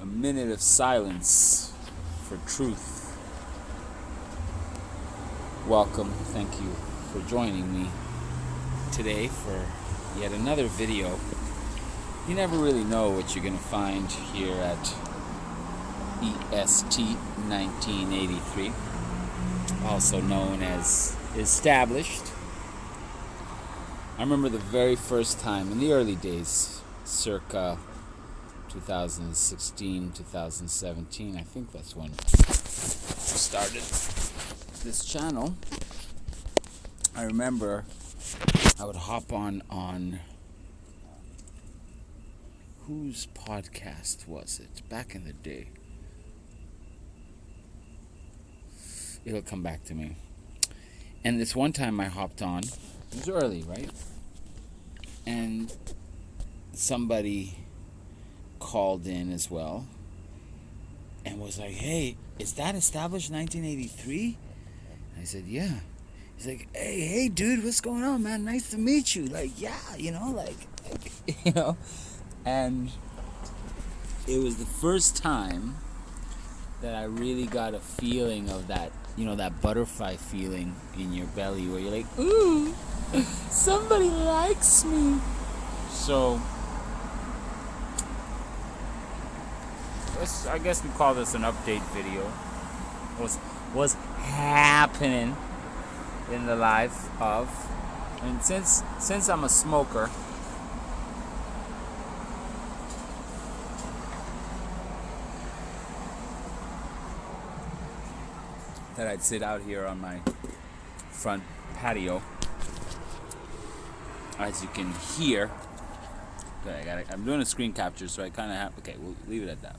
A minute of silence for truth. Welcome. Thank you for joining me today for yet another video. You never really know what you're going to find here at EST 1983, also known as Established. I remember the very first time in the early days, circa 2016, 2017, I think that's when I started this channel. I remember I would hop on whose podcast was it back in the day? It'll come back to me. And this one time I hopped on, it was early, right? And somebody called in as well and was like, "Hey, is that Established 1983?" I said, "Yeah." He's like, hey dude, what's going on, man? Nice to meet you. Like, yeah, and it was the first time that I really got a feeling of that, that butterfly feeling in your belly where you're like, ooh, somebody likes me. So I guess we call this an update video. What's happening in the life of, and since I'm a smoker, that I'd sit out here on my front patio. As you can hear, okay, I'm doing a screen capture, so I kind of have. Okay, we'll leave it at that.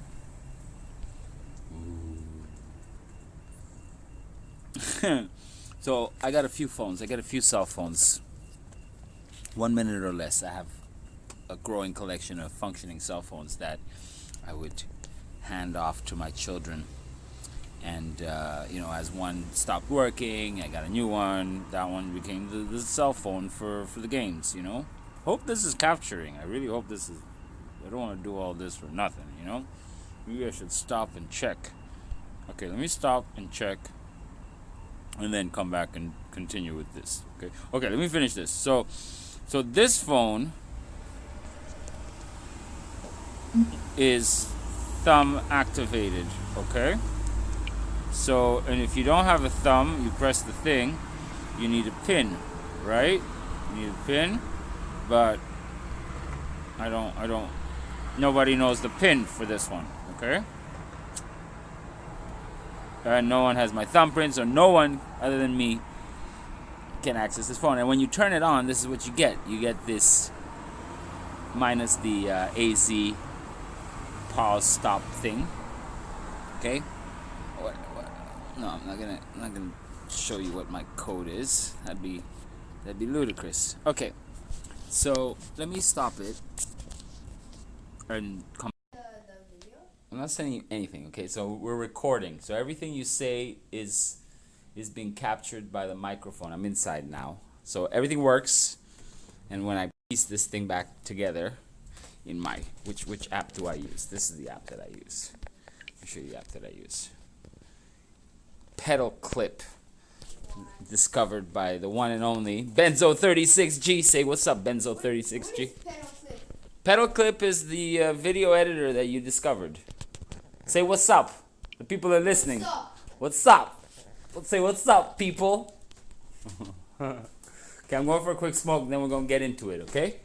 So I got a few phones. I got a few cell phones. 1 minute or less. I have a growing collection of functioning cell phones that I would hand off to my children. And as one stopped working, I got a new one. That one became the cell phone for the games. Hope this is capturing. I really hope this is. I don't want to do all this for nothing. Maybe I should stop and check. Okay, let me stop and check, and then come back and continue with this. Okay, let me finish this. So this phone is thumb activated. Okay. So, and if you don't have a thumb, you press the thing, you need a pin, right? You need a pin, but I don't, nobody knows the pin for this one, okay? And no one has my thumbprint, so no one other than me can access this phone. And when you turn it on, this is what you get. You get this minus the AZ pause stop thing, okay? No, I'm not gonna show you what my code is. That'd be ludicrous. Okay, so let me stop it and come. The video? I'm not sending you anything. Okay, so we're recording. So everything you say is being captured by the microphone. I'm inside now, so everything works. And when I piece this thing back together, in my which app do I use? This is the app that I use. I'll show you the app that I use. Pedal clip, discovered by the one and only Benzo 36G. Say what's up, Benzo 36G. Pedal clip is the video editor that you discovered. Say what's up. The people are listening. What's up? Let's say what's up, people. Okay, I'm going for a quick smoke, then we're gonna get into it. Okay.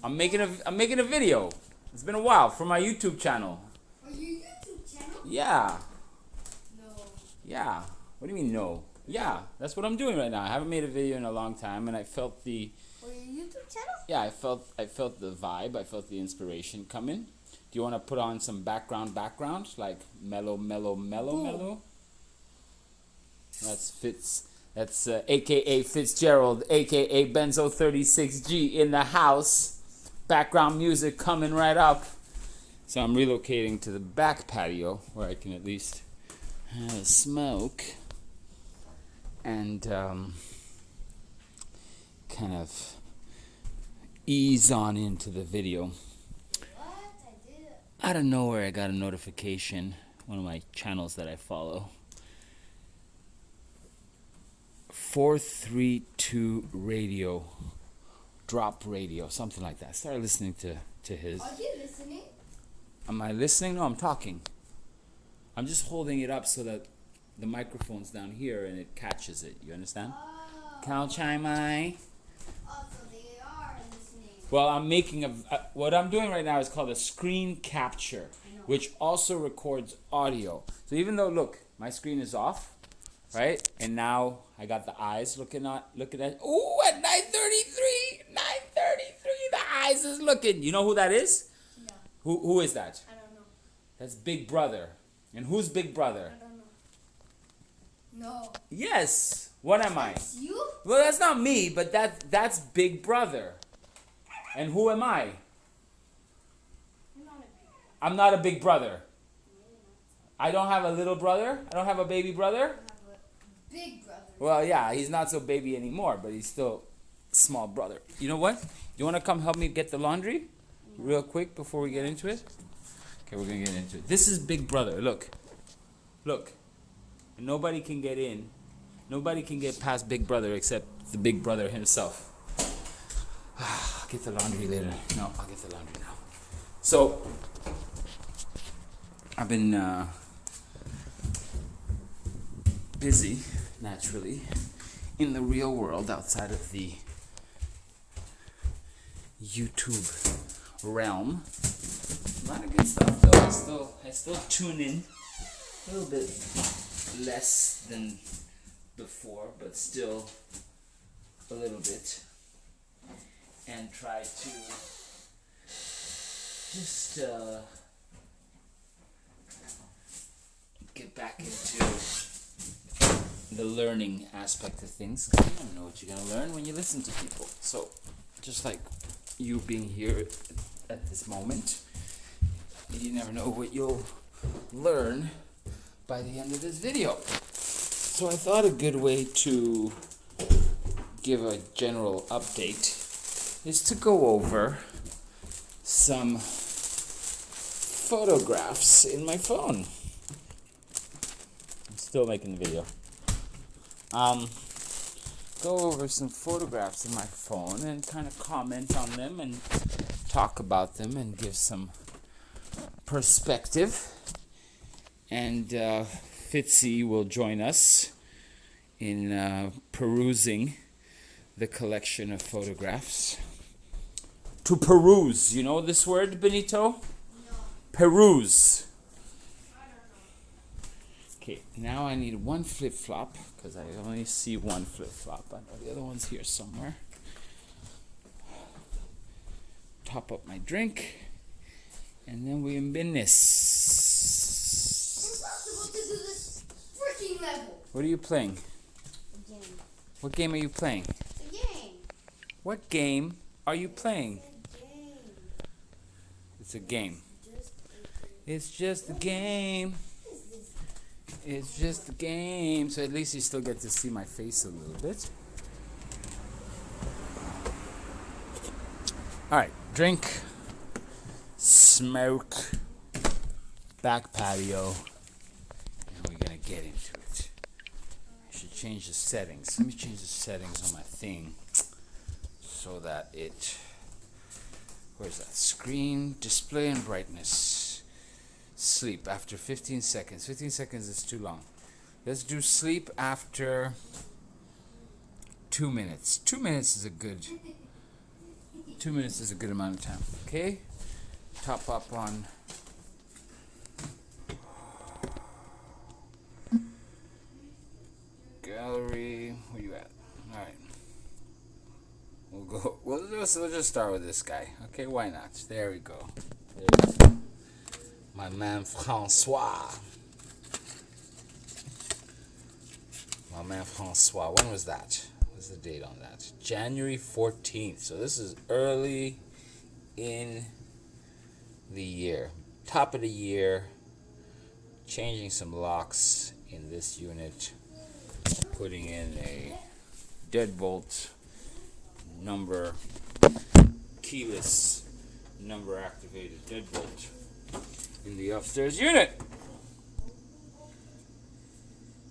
I'm making a video. It's been a while for my YouTube channel. For your YouTube channel? Yeah. Yeah. What do you mean no? Yeah, that's what I'm doing right now. I haven't made a video in a long time, and I felt the. For your YouTube channel? Yeah, I felt the vibe. I felt the inspiration coming. Do you want to put on some background, like mellow? That's Fitz. That's AKA Fitzgerald, AKA Benzo 36G in the house. Background music coming right up. So I'm relocating to the back patio where I can at least have a smoke and kind of ease on into the video. What? I did Out of nowhere, I got a notification. One of my channels that I follow. 432 radio. Drop radio. Something like that. I started listening to his. Are you listening? Am I listening? No, I'm talking. I'm just holding it up so that the microphone's down here and it catches it. You understand? Oh. Cow chai mai. Oh, so they are listening. Well, I'm making what I'm doing right now is called a screen capture, which also records audio. So even though, look, my screen is off, right? And now I got the eyes looking at. Ooh, at 9:33, the eyes is looking. You know who that is? No. Who is that? I don't know. That's Big Brother. And who's Big Brother? I don't know. No. Yes. What am I? That's you? Well, that's not me, but that's Big Brother. And who am I? You're not a big I'm not a big brother. I don't have a little brother. I don't have a baby brother. You have a big brother. Well, yeah, he's not so baby anymore, but he's still small brother. You know what? You want to come help me get the laundry real quick before we get into it? Okay, we're going to get into it. This is Big Brother. Look. Look. And nobody can get in. Nobody can get past Big Brother except the Big Brother himself. I'll get the laundry later. No, I'll get the laundry now. So, I've been busy, naturally, in the real world outside of the YouTube realm. A lot of good stuff though. I still tune in a little bit less than before, but still a little bit, and try to just get back into the learning aspect of things. You don't know what you're gonna learn when you listen to people. So, just like you being here at this moment, you never know what you'll learn by the end of this video. So I thought a good way to give a general update is to go over some photographs in my phone. I'm still making the video. Go over some photographs in my phone and kind of comment on them and talk about them and give some perspective. And Fitzy will join us in perusing the collection of photographs. To peruse, you know this word, Benito? No. Peruse. I don't know. Okay, now I need one flip-flop, because I only see one flip-flop. I know the other one's here somewhere. Top up my drink, and then we're in business. Impossible to do this freaking level. What are you playing? A game. What game are you playing? It's a game. What game are you playing? It's a game. It's just a game. It's just a game. So at least you still get to see my face a little bit. Alright, drink, smoke, back patio, and we're gonna get into it. I should change the settings. Let me change the settings on my thing so that it, where's that? Screen, display, and brightness. Sleep after 15 seconds. 15 seconds is too long. Let's do sleep after 2 minutes. 2 minutes is a good 2 minutes is a good amount of time. Okay? Top up on gallery. Where you at? Alright. We'll just start with this guy. Okay, why not? There we go. There's my man Francois. My man Francois. When was that? What's the date on that? January 14th. So this is early in the year. Top of the year. Changing some locks in this unit. Putting in a deadbolt number, keyless number activated deadbolt. in the upstairs unit.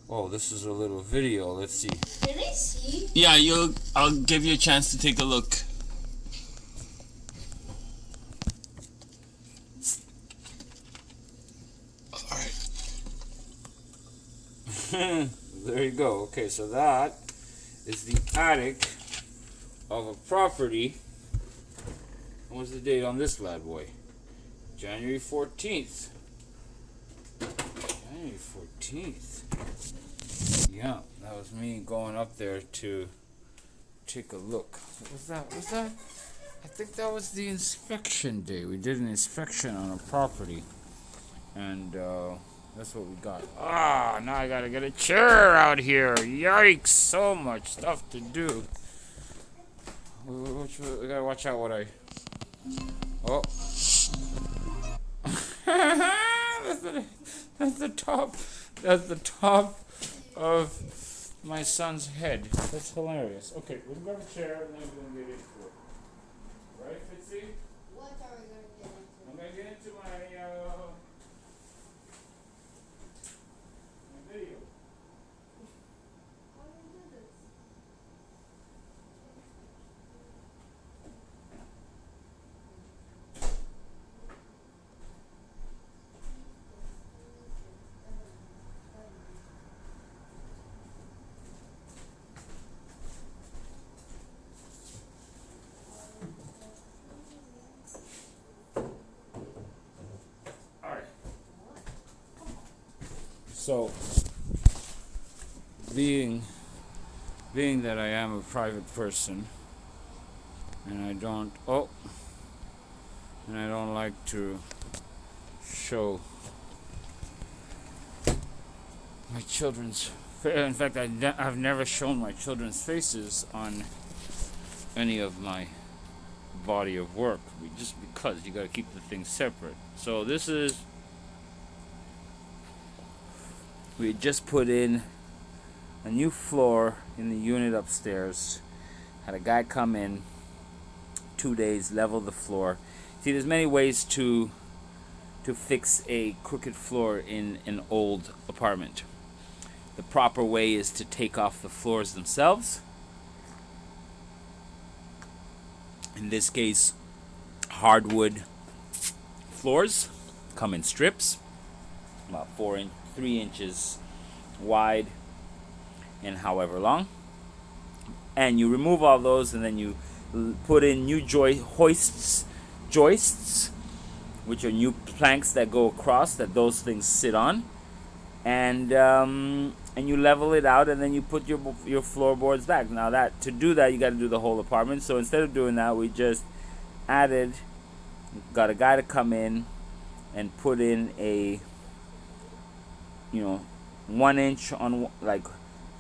Oh, this is a little video. Let's see. Can I see? Yeah, I'll give you a chance to take a look. Alright. There you go. Okay, so that is the attic of a property. What's the date on this bad boy? January 14th. January 14th. Yeah, that was me going up there to take a look. What was that? I think that was the inspection day. We did an inspection on a property. And that's what we got. Ah, now I gotta get a chair out here. Yikes, so much stuff to do. We gotta watch out what I... Oh. That's the top of my son's head. That's hilarious. Okay, we'll grab a chair and then we're gonna get into it. Right, Fitzy? What are we gonna get into? I'm gonna get into my video. How do we do this? So, being that I am a private person, and I don't like to show my children's. In fact, I've never shown my children's faces on any of my body of work, just because you got to keep the things separate. So this is. We had just put in a new floor in the unit upstairs. Had a guy come in 2 days, level the floor. See, there's many ways to fix a crooked floor in an old apartment. The proper way is to take off the floors themselves. In this case, hardwood floors come in strips, about 3 inches wide and however long, and you remove all those, and then you put in new joists, which are new planks that go across that those things sit on, and you level it out, and then you put your floorboards back. Now to do that, you got to do the whole apartment. So instead of doing that, we just got a guy to come in and put in a 1 inch on, like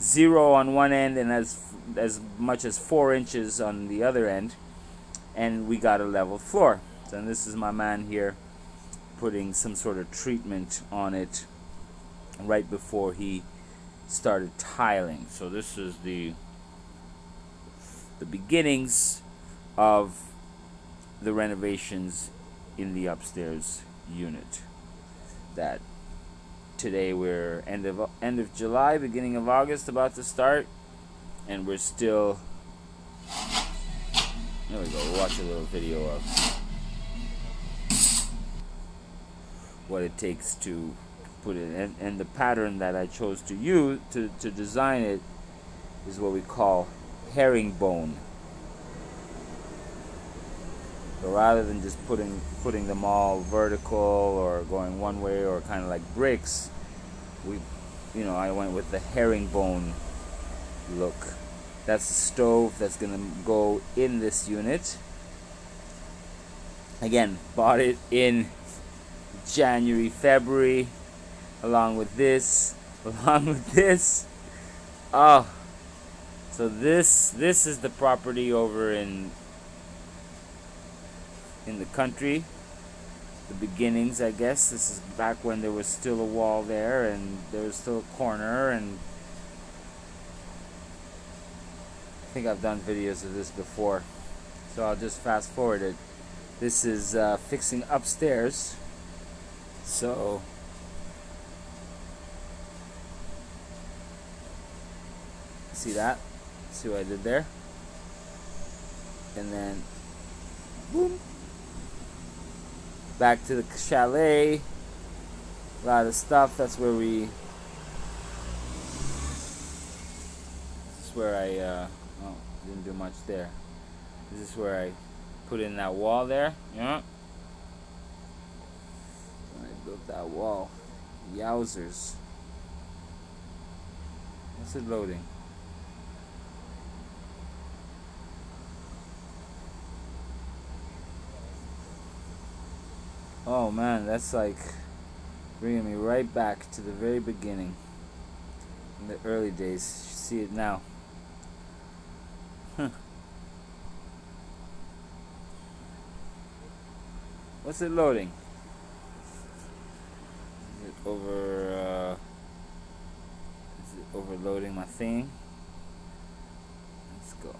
0 on one end, and as much as 4 inches on the other end, and we got a level floor. So this is my man here putting some sort of treatment on it right before he started tiling. So this is the beginnings of the renovations in the upstairs unit. That today we're end of July, beginning of August, about to start, and we're still. There we go. We'll watch a little video of what it takes to put it, and the pattern that I chose to use to design it is what we call herringbone. So rather than just putting them all vertical or going one way or kind of like bricks, I went with the herringbone look. That's the stove that's gonna go in this unit. Again, bought it in January, February, along with this. Oh, so this is the property over in the country, the beginnings, I guess. This is back when there was still a wall there, and there was still a corner, and I think I've done videos of this before, so I'll just fast forward it. This is fixing upstairs. So see that? See what I did there? And then boom, back to the chalet. A lot of stuff. This is where I didn't do much there. This is where I put in that wall there. Yeah. I built that wall. Yowzers. What's it loading? Oh man, that's like bringing me right back to the very beginning. In the early days. You see it now. Huh. What's it loading? Is it overloading my thing? Let's go.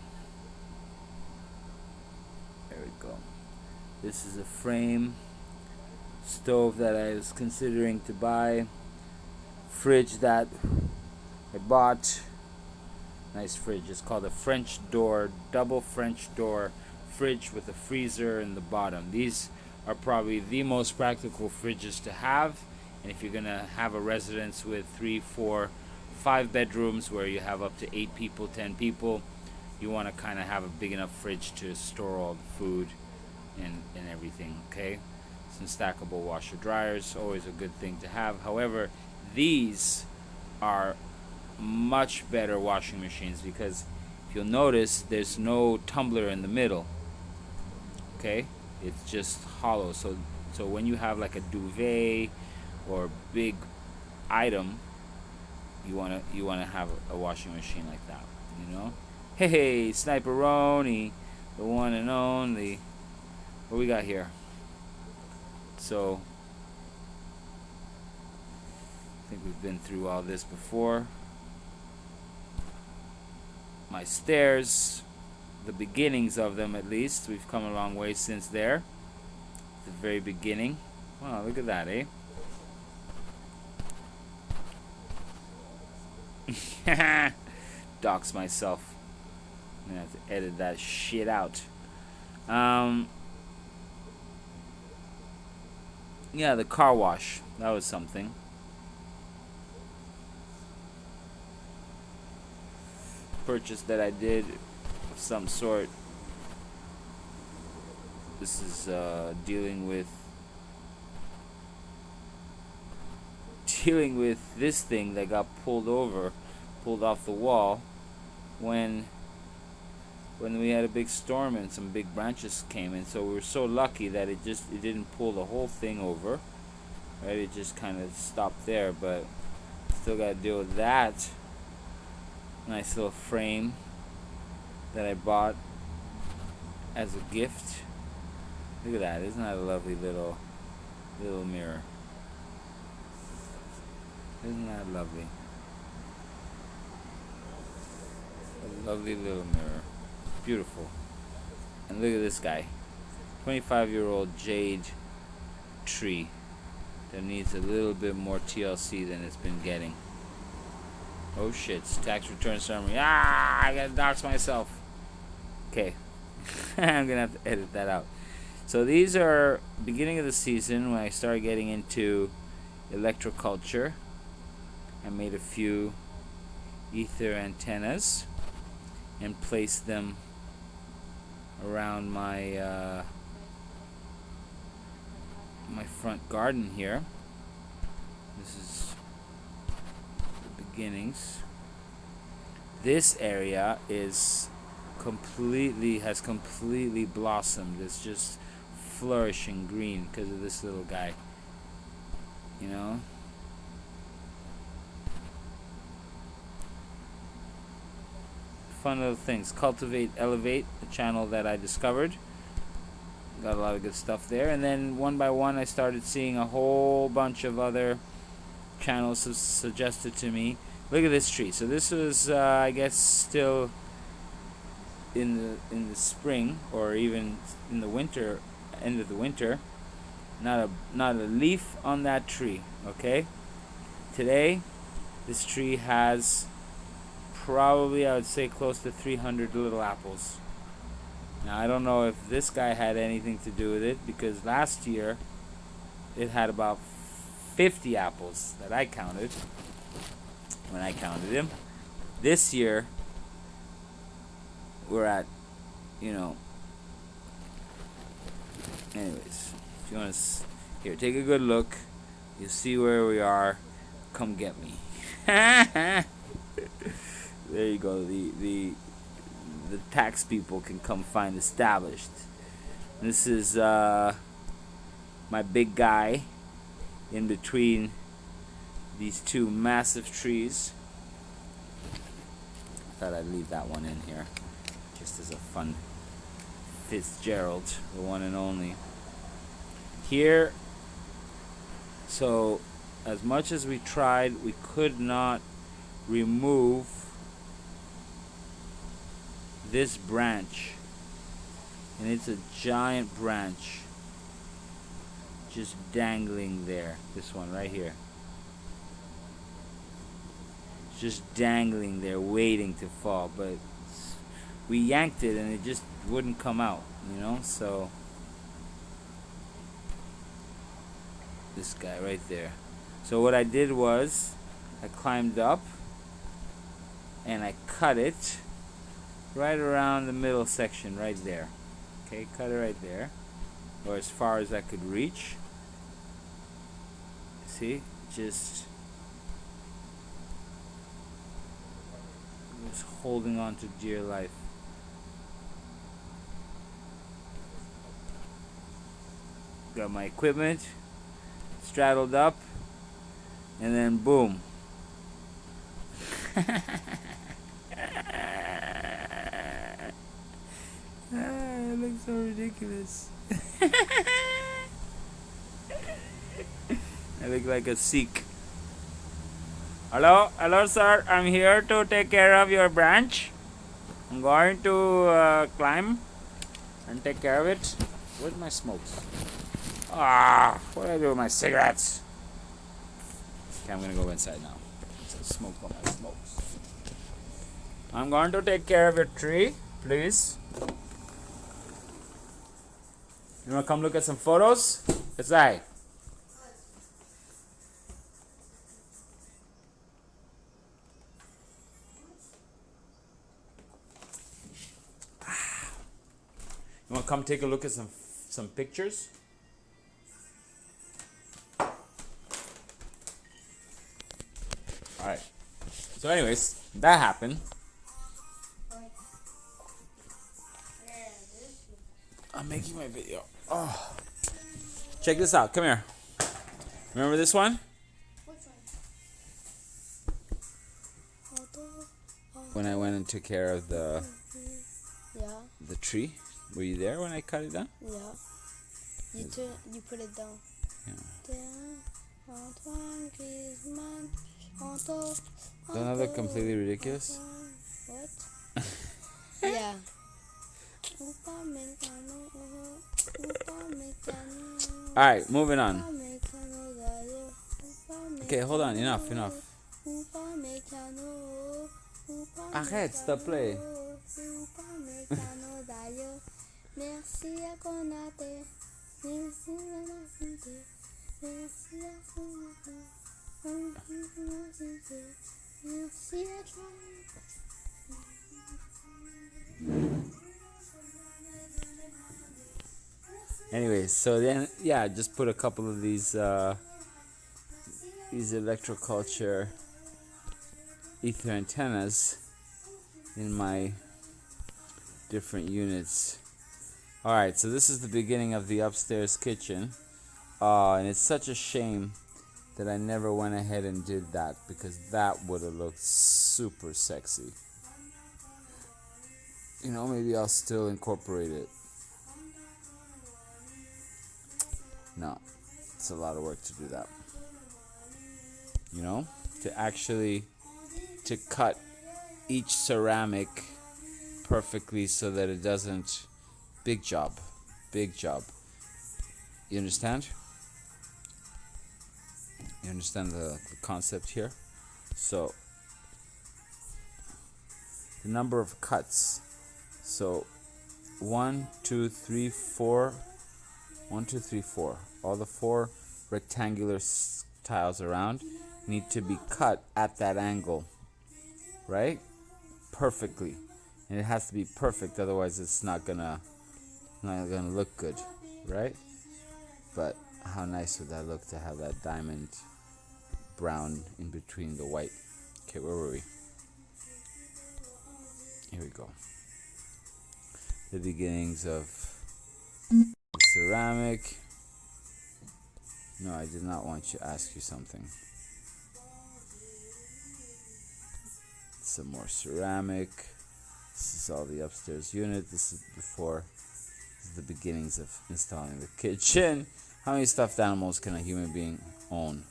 There we go. This is a frame stove that I was considering to buy. Fridge that I bought. Nice fridge. It's called a French door, double French door fridge with a freezer in the bottom. These are probably the most practical fridges to have. And if you're gonna have a residence with 3, 4, 5 bedrooms where you have up to 8 people, 10 people, you want to kind of have a big enough fridge to store all the food and everything. Okay, some stackable washer dryers, always a good thing to have. However, these are much better washing machines because if you'll notice, there's no tumbler in the middle. Okay, it's just hollow. So when you have like a duvet or big item, you wanna have a washing machine like that. You know, hey, Sniperoni, the one and only. What we got here? So I think we've been through all this before. My stairs, the beginnings of them at least. We've come a long way since there. The very beginning. Wow, look at that, eh? Dox myself. I'm gonna have to edit that shit out. Yeah, the car wash. That was something. Purchase that I did of some sort. This is dealing with this thing that got pulled off the wall when we had a big storm and some big branches came in. So we were so lucky that it didn't pull the whole thing over, right? It just kind of stopped there, but still got to deal with that. Nice little frame that I bought as a gift. Look at that! Isn't that a lovely little mirror? Isn't that lovely? A lovely little mirror. Beautiful. And look at this guy. 25-year-old jade tree that needs a little bit more TLC than it's been getting. Oh shit, it's tax return summary. I gotta dox myself. Okay. I'm gonna have to edit that out. So these are beginning of the season when I started getting into electroculture. I made a few ether antennas and placed them around my my front garden here. This is the beginnings. This area has completely blossomed. It's just flourishing green because of this little guy. You know? Fun little things. Cultivate, Elevate, the channel that I discovered. Got a lot of good stuff there. And then one by one I started seeing a whole bunch of other channels suggested to me. Look at this tree. So this was I guess still in the spring or even in the winter, end of the winter. not a leaf on that tree. Okay. Today, this tree has probably, I would say, close to 300 little apples. Now I don't know if this guy had anything to do with it, because last year it had about 50 apples that I counted when I counted him. This year we're at, you know, anyways, if you want to here, take a good look. You'll see where we are. Come get me. There you go. The tax people can come find established. This is my big guy in between these two massive trees. I thought I'd leave that one in here just as a fun Fitzgerald, the one and only. Here, so as much as we tried, we could not remove this branch, and it's a giant branch just dangling there. This one right here, just dangling there waiting to fall, but we yanked it and it just wouldn't come out, you know. So this guy right there. So what I did was I climbed up and I cut it right around the middle section right there. Okay, cut it right there, or as far as I could reach. See, just holding on to dear life. Got my equipment straddled up, and then boom. It looks so ridiculous. I look like a Sikh. Hello sir, I'm here to take care of your branch. I'm going to climb and take care of it. Where's my smokes? What do I do with my cigarettes? Okay, I'm gonna go inside now. So smoke on my smokes. I'm going to take care of your tree, please. You wanna come look at some photos? It's I. You wanna come take a look at some pictures? Alright. So anyways, that happened. I'm making my video. Oh. Check this out. Come here. Remember this one? Which one? When I went and took care of the tree. Were you there when I cut it down? Yeah. You put it down. Yeah. Don't that look completely ridiculous? What? Yeah. Alright, moving on. Okay, hold on. Enough. Arrête, s'il te plaît. Anyways, so then, yeah, just put a couple of these electroculture ether antennas in my different units. Alright, so this is the beginning of the upstairs kitchen. And it's such a shame that I never went ahead and did that, because that would have looked super sexy. You know, maybe I'll still incorporate it. No, it's a lot of work to do that. You know, to cut each ceramic perfectly so that it doesn't. Big job. You understand? You understand the concept here? So the number of cuts. So 1, 2, 3, 4. 1, 2, 3, 4. All the 4 rectangular tiles around need to be cut at that angle, right? Perfectly. And it has to be perfect, otherwise it's not gonna look good, right? But how nice would that look to have that diamond brown in between the white? Okay, where were we? Here we go. The beginnings of the ceramic. No, I did not want to ask you something. Some more ceramic. This is all the upstairs unit. This is the beginnings of installing the kitchen. How many stuffed animals can a human being own?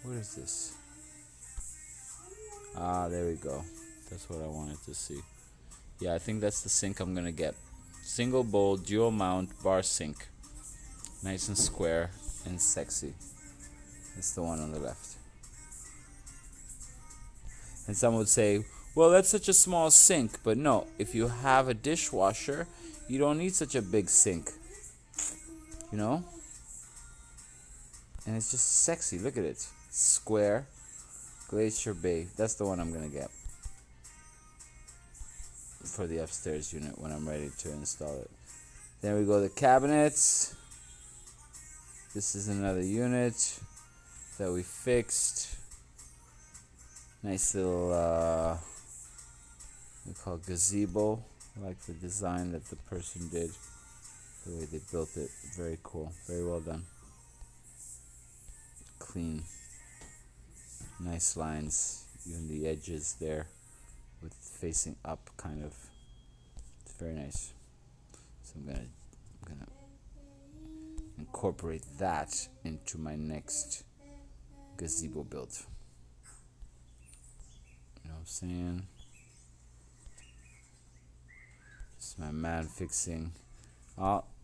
What is this? Ah, there we go. That's what I wanted to see. Yeah, I think that's the sink I'm gonna get. Single bowl, dual mount, bar sink. Nice and square and sexy. It's the one on the left. And some would say, well, that's such a small sink. But no, if you have a dishwasher, you don't need such a big sink. You know? And it's just sexy. Look at it. Square. Glacier Bay. That's the one I'm going to get for the upstairs unit when I'm ready to install it. Then we go to the cabinets. This is another unit that we fixed. Nice little we call it gazebo. I like the design that the person did, the way they built it. Very cool, very well done. Clean, nice lines, even the edges there with facing up kind of. It's very nice. So I'm gonna incorporate that into my next gazebo build. You know what I'm saying? This is my man fixing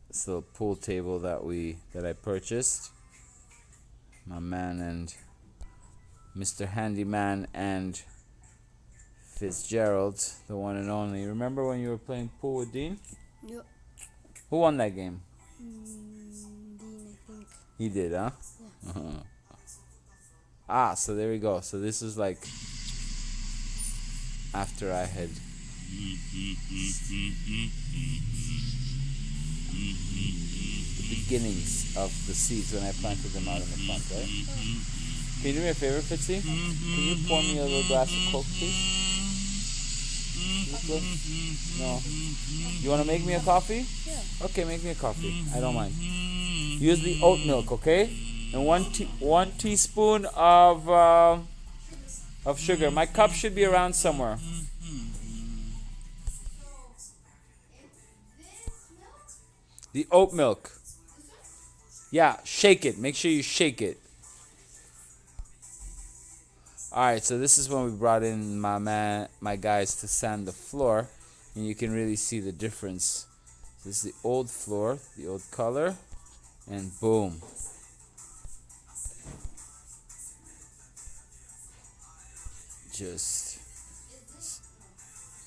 this little pool table that I purchased. My man and Mr. Handyman and Fitzgerald, the one and only. Remember when you were playing pool with Dean? Yep. Who won that game? Dean, I think. He did, huh? Yeah. So there we go. So this is like after I had the beginnings of the seeds when I planted them out in the front, right? Can you do me a favor, Fitzy? Can you pour me a little glass of Coke, please? No. You want to make me a coffee? Yeah. Okay, make me a coffee. I don't mind. Use the oat milk, okay? And one teaspoon of sugar. My cup should be around somewhere. The oat milk. Yeah, shake it. Make sure you shake it. Alright, so this is when we brought in my guys to sand the floor. And you can really see the difference. This is the old floor, the old color. And boom.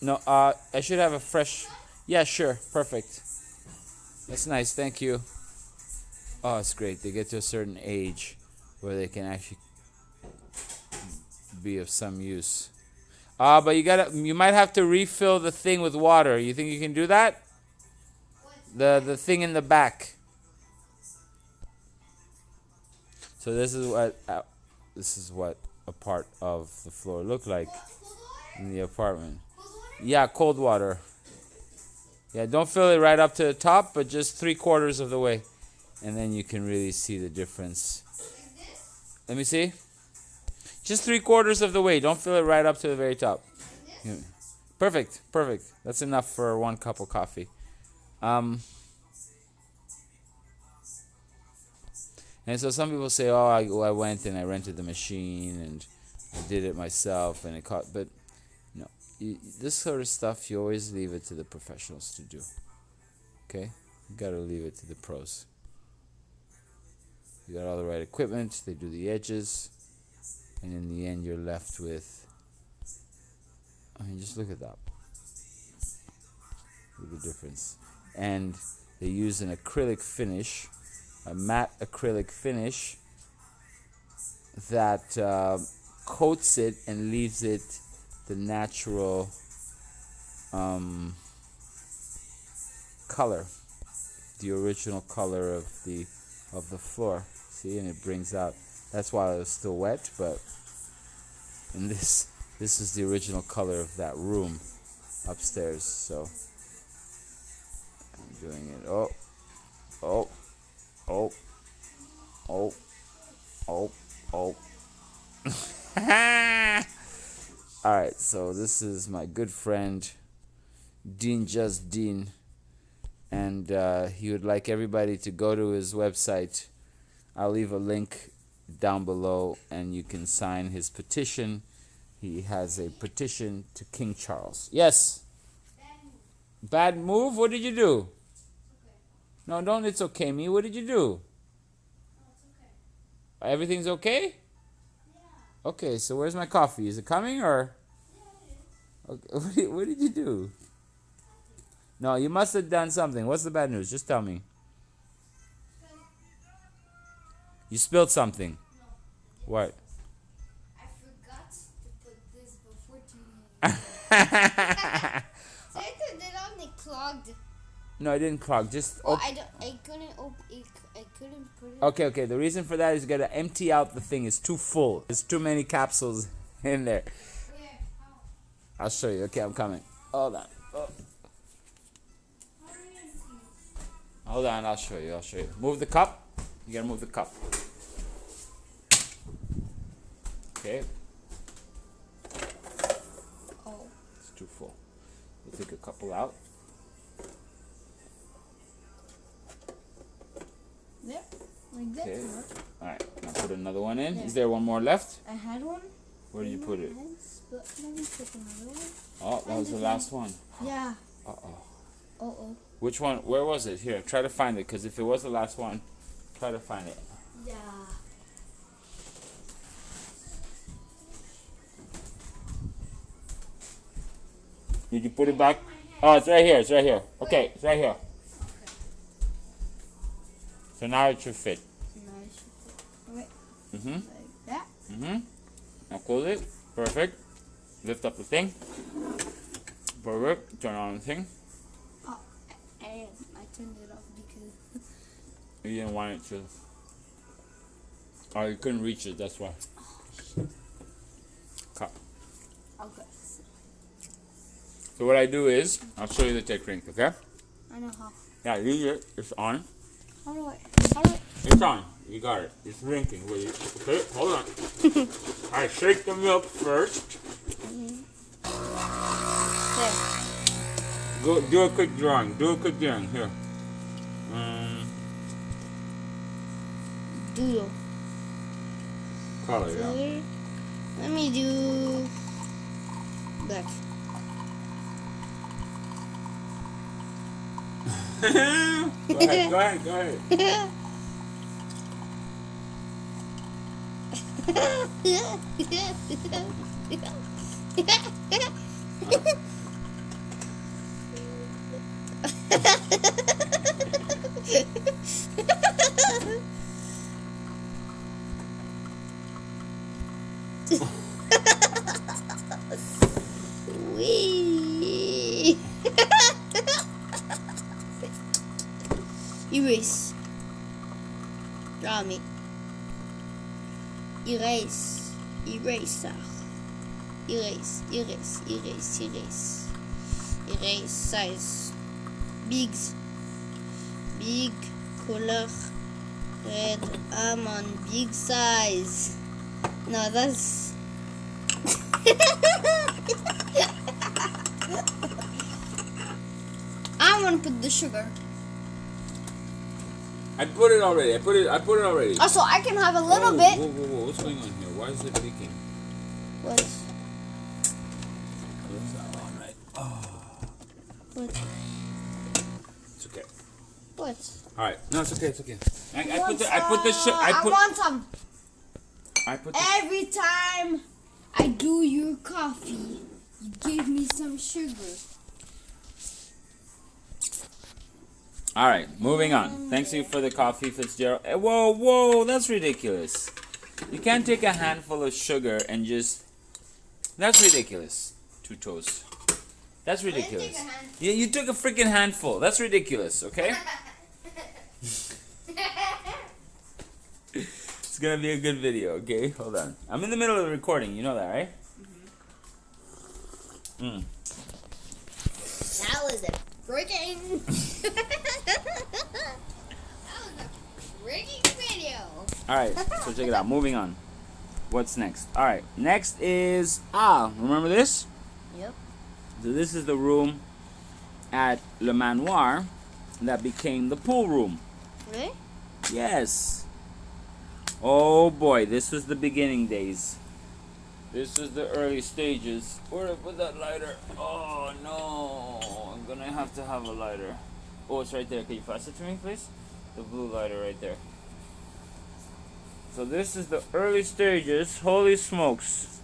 No, I should have a fresh. Yeah, sure, perfect. That's nice, thank you. Oh, it's great. They get to a certain age where they can actually be of some use. But you might have to refill the thing with water. You think you can do that? The thing in the back. So this is what a part of the floor looked like in the apartment. Yeah, cold water. Yeah, don't fill it right up to the top, but just 3/4 of the way. And then you can really see the difference. Let me see. Just 3/4 of the way. Don't fill it right up to the very top. Yeah. Perfect. That's enough for 1 cup of coffee. And so some people say, oh, I went and I rented the machine and I did it myself and it cost. But no, this sort of stuff, you always leave it to the professionals to do. Okay? You gotta leave it to the pros. You got all the right equipment, they do the edges, and in the end you're left with, I mean, just look at that. Look at the difference. And they use an acrylic finish, a matte acrylic finish that coats it and leaves it the natural color, the original color of the floor. See, and it brings out. That's why it was still wet, but and this is the original color of that room upstairs. So I'm doing it. Oh, oh, oh, oh, oh, oh. All right, so this is my good friend Dean Just Dean, and he would like everybody to go to his website. I'll leave a link down below, and you can sign his petition. He has a petition to King Charles. Yes. Bad move? What did you do? Okay. No, don't. It's okay, me. What did you do? No, it's okay. Everything's okay? Okay, so where's my coffee? Is it coming or? Yeah, it is. Okay, what did you do? No, you must have done something. What's the bad news? Just tell me. You spilled something. No. What? I forgot to put this before to so I could it only clogged. No, it didn't clog. Just well, I couldn't open it. I couldn't put it. Okay. The reason for that is you gotta empty out the thing. It's too full. There's too many capsules in there. Where? How? I'll show you. Okay, I'm coming. Hold on. Oh. Hold on. I'll show you. Move the cup. You gotta move the cup. Okay. Oh. It's too full. We'll take a couple out. There, like that. Okay. All right. Now put another one in. There. Is there one more left? I had one. Where did you put it? But let me put another one. Oh, that was the last one. Yeah. Uh-oh. Which one? Where was it? Here, try to find it. Because if it was the last one, try to find it. Yeah. Did you put it back? Oh, it's right here. Okay, it's right here. Okay. So now it should fit. Alright. Mm-hmm. Like that. Mm-hmm. Now close it. Perfect. Lift up the thing. Perfect. Turn on the thing. Oh, I turned it off because You didn't want it to. Oh, you couldn't reach it. That's why. Cup. okay. So what I do is, I'll show you the technique, okay? I know how. Yeah, leave it. It's on. How do I? It's on. You got it. It's drinking. Wait. Okay, hold on. Alright, shake the milk first. There. Go do a quick drawing. Here. Doodle. Color, yeah. Color. Let me do black. Go ahead. Wee. Erase. Draw me. Erase. Eraser. Erase. Erase size. Big color. Red almond. Big size. No, that's. I want to put the sugar. I put it already. Also, I can have a little bit. Whoa. What's going on here? Why is it leaking? What? That one right. Oh. What? It's okay. What? All right. No, it's okay. It's okay. I want some. Every time I do your coffee, you give me some sugar. All right, moving on. Thanks you for the coffee, Fitzgerald. Whoa, that's ridiculous. You can't take a handful of sugar and just... That's ridiculous. 2 toes. That's ridiculous. Yeah, you took a freaking handful. That's ridiculous, okay? It's gonna be a good video, okay? Hold on. I'm in the middle of the recording. You know that, right? Mm-hmm. That was a freaking... video. Alright, so check it out. Moving on. What's next? Alright, next is... remember this? Yep. So this is the room at Le Manoir that became the pool room. Really? Yes. Oh boy, this was the beginning days. This was the early stages. Where did I put that lighter? Oh no, I'm gonna have to have a lighter. Oh, it's right there. Can you pass it to me, please? The blue lighter right there. So this is the early stages. Holy smokes.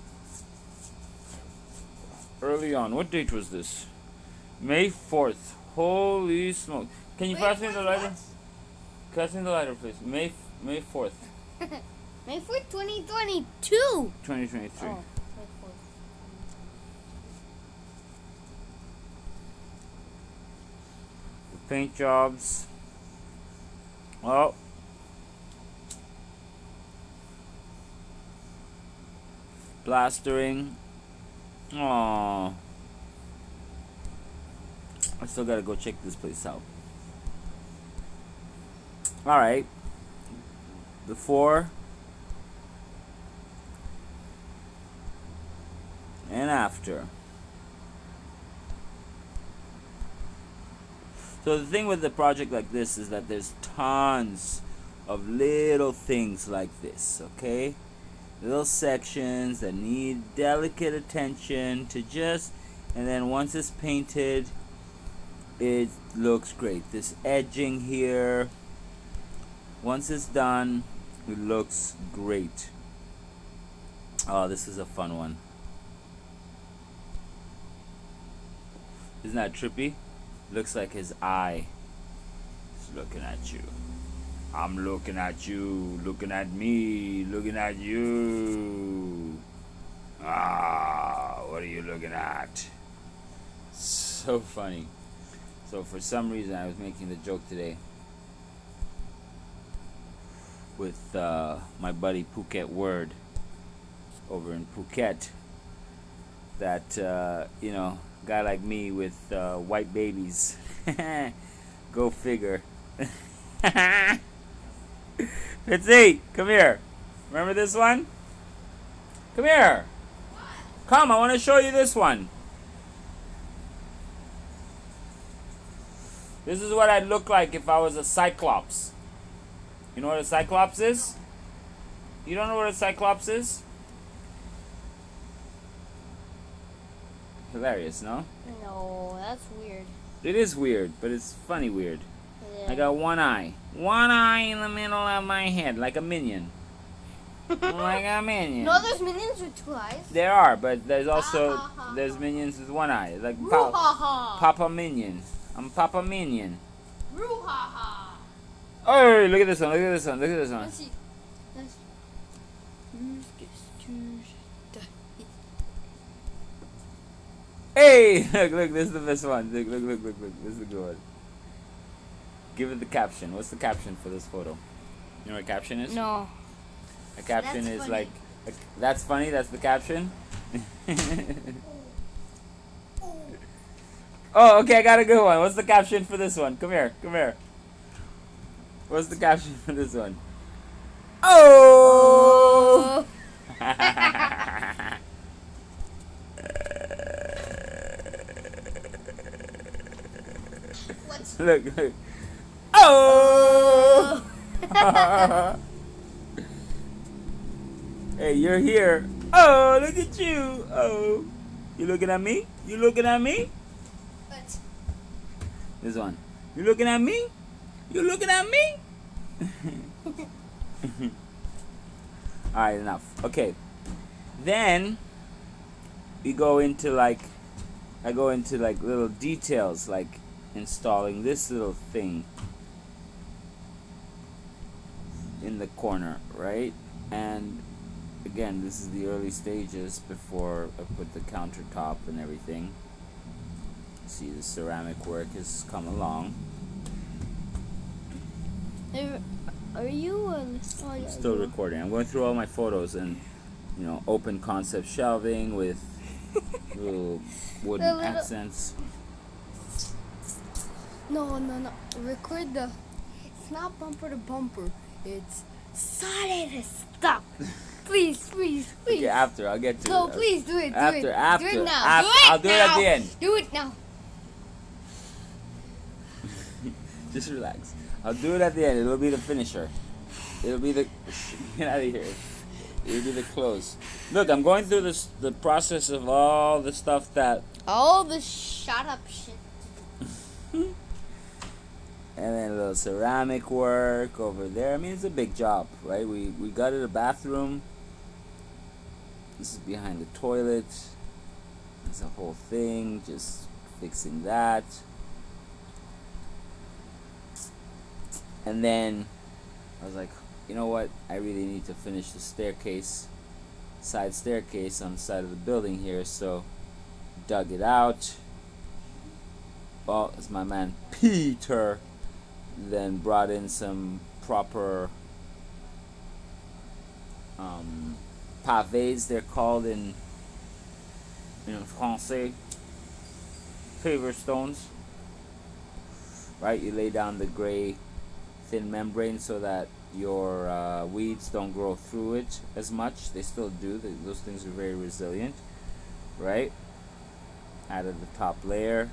Early on. What date was this? May 4th. Holy smokes. Can you pass me the lighter? Pass me the lighter, please. May 4th. May 4th, 2022. 2023. Oh, May 4th. The paint jobs. Oh. Plastering. Aww. I still gotta go check this place out. Alright. Before and after. So the thing with a project like this is that there's tons of little things like this, okay? Little sections that need delicate attention to just, and then once it's painted, it looks great. This edging here, once it's done, it looks great. Oh, this is a fun one. Isn't that trippy? Looks like his eye is looking at you. I'm looking at you, looking at me, looking at you. What are you looking at? So funny. So for some reason I was making the joke today with my buddy Phuket Word over in Phuket that, you know, guy like me with white babies. Go figure. Fitzy, come here. Remember this one? Come here. What? Come, I want to show you this one. This is what I'd look like if I was a cyclops. You know what a cyclops is? You don't know what a cyclops is? Hilarious, no? No, that's weird. It is weird, but it's funny weird. Yeah. I got one eye. One eye in the middle of my head, like a minion. Like a minion. No, there's minions with 2 eyes. There are, but there's also there's minions with one eye, like Papa Minion. I'm Papa Minion. Brouhaha. Oh, look at this one! Look at this one! Look at this one! Let's see. Hey, look! This is the best one. Look! This is the good one. Give it the caption. What's the caption for this photo? You know what a caption is? No. A caption That's is funny. like, that's funny. That's the caption. Oh, okay, I got a good one. What's the caption for this one? Come here, come here. What's the caption for this one? Oh! What's Look. Oh! Hey, you're here. Oh, look at you. Oh. You looking at me? You looking at me? what? This one. You looking at me? You looking at me? Alright, enough. Okay. Then we go into like I go into like little details, like installing this little thing in the corner, right? And again, this is the early stages before I put the countertop and everything. See, the ceramic work has come along. Are you Still recording. I'm going through all my photos and, open concept shelving with little wooden accents. No. Record the. It's not bumper to bumper. It's solid stuff. Please. Okay, after. I'll get to it. No, please do it. After. Do it now. I'll do it at the end. Do it now. Just relax. I'll do it at the end. It'll be the finisher. It'll be the... Get out of here. It'll be the close. Look, I'm going through the process of all the stuff that... All the shut up shit. And then a little ceramic work over there. I mean, it's a big job, right? We gutted a bathroom. This is behind the toilet. It's a whole thing. Just fixing that. And then I was like, you know what? I really need to finish the staircase, side staircase on the side of the building here. So dug it out. Well, it's my man Peter. Then brought in some proper pavés, they're called in Francais. Paver stones. Right? You lay down the gray thin membrane so that your weeds don't grow through it as much. They still do. Those things are very resilient, right? Added the top layer.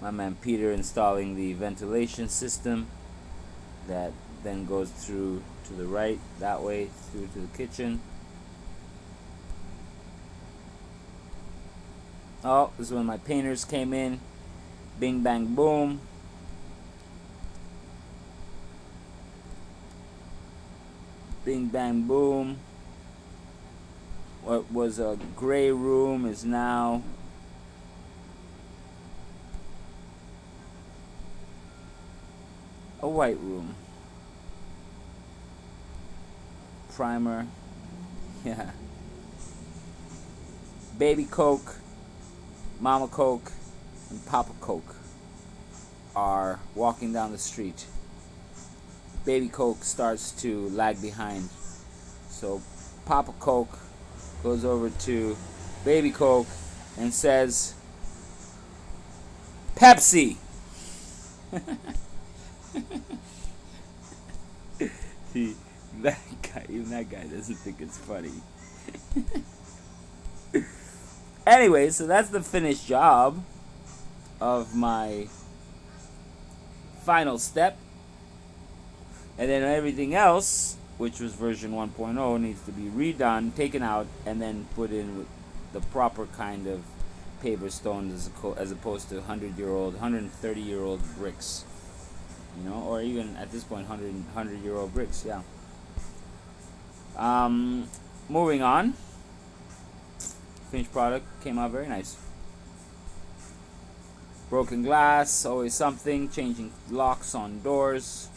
My man Peter installing the ventilation system that then goes through to the right, that way, through to the kitchen. Oh, this is when my painters came in. Bing, bang, boom. Bing, bang, boom. What was a gray room is now a white room. Primer. Yeah. Baby Coke, Mama Coke, and Papa Coke are walking down the street. Baby Coke starts to lag behind. So Papa Coke goes over to Baby Coke and says, Pepsi! See, even that guy doesn't think it's funny. Anyway, so that's the finished job of my final step. And then everything else, which was version 1.0, needs to be redone, taken out, and then put in with the proper kind of paver stones as opposed to 100-year-old, 130-year-old bricks. Or even at this point 100-year-old bricks, yeah. Moving on. Finished product came out very nice. Broken glass, always something. Changing locks on doors.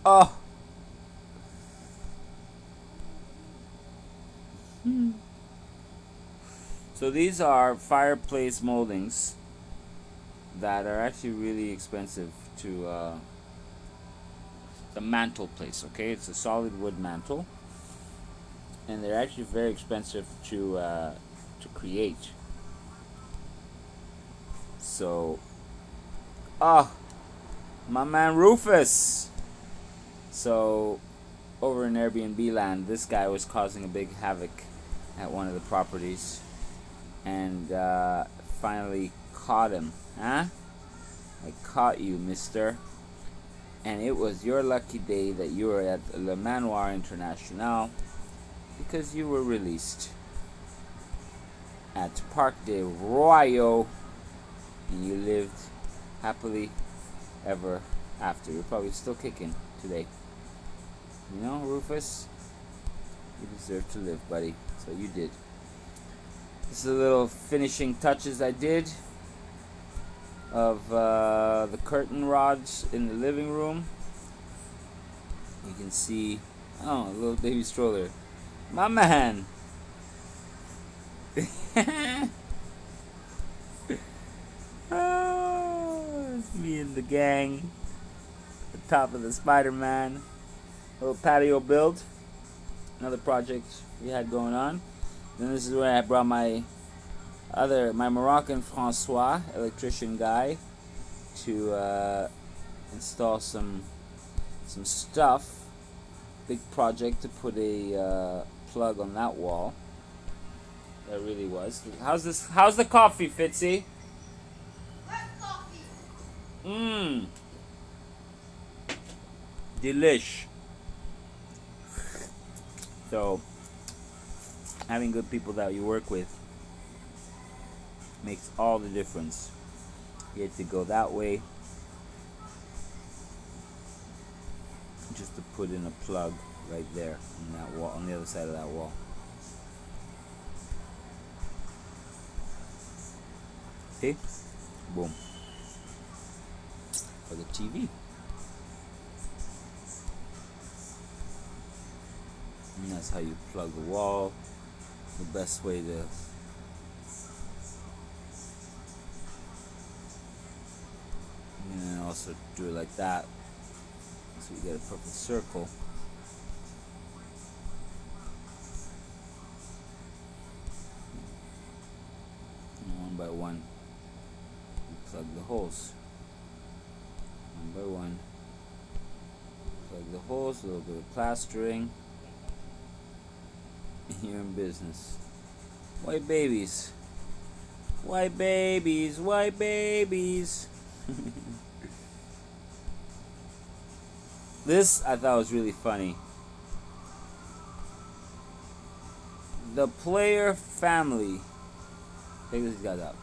Oh. So these are fireplace moldings that are actually really expensive to the mantle place. Okay, it's a solid wood mantle, and they're actually very expensive to create. So, my man Rufus. So, over in Airbnb land, this guy was causing a big havoc at one of the properties, and finally caught him. Huh? I caught you, mister. And it was your lucky day that you were at Le Manoir International, because you were released. at Parc des Royaux, and you lived happily ever after. You're probably still kicking today. You know, Rufus, you deserve to live, buddy. So you did. This is the little finishing touches I did of the curtain rods in the living room. You can see, oh, a little baby stroller. My man. Oh, it's me and the gang. The top of the Spider-Man. Little patio build. Another project we had going on. Then this is where I brought my Moroccan Francois, electrician guy, to install some stuff. Big project to put a plug on that wall. That really was. How's the coffee, Fitzy? Mmm. Delish. So, having good people that you work with makes all the difference. You get to go that way just to put in a plug right there on that wall, on the other side of that wall. Okay, boom, for the TV. And that's how you plug the wall. The best way to and also do it like that, so you get a perfect circle. And one by one, you plug the holes. One by one, plug the holes. A little bit of plastering. You're in business. White babies. White babies. White babies. This I thought was really funny. The player family. Take these guys out.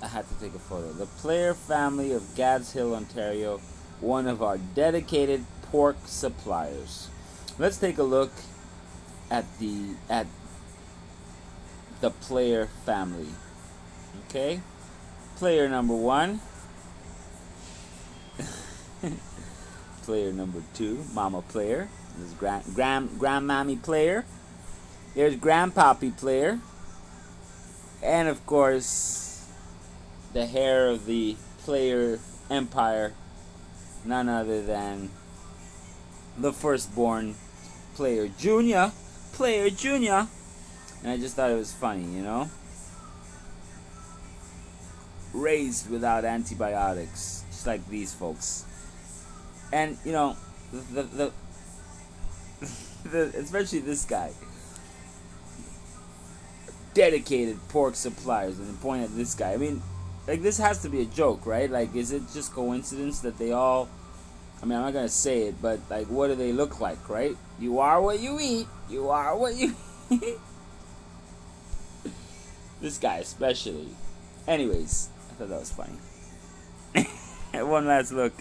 I had to take a photo. The player family of Gads Hill, Ontario, one of our dedicated pork suppliers. Let's take a look at the player family. Okay, player number 1, player number 2, mama player. This is grandmammy player. There's grandpappy player, and of course the heir of the player empire, none other than the firstborn player junior. And I just thought it was funny, you know, raised without antibiotics, just like these folks. And you know, the especially this guy, dedicated pork suppliers, and point at this guy. I mean, like, this has to be a joke, right? Like, is it just coincidence that they all, I mean, I'm not gonna say it, but like, what do they look like, right? You are what you eat. You are what you eat. This guy especially. Anyways, I thought that was funny. One last look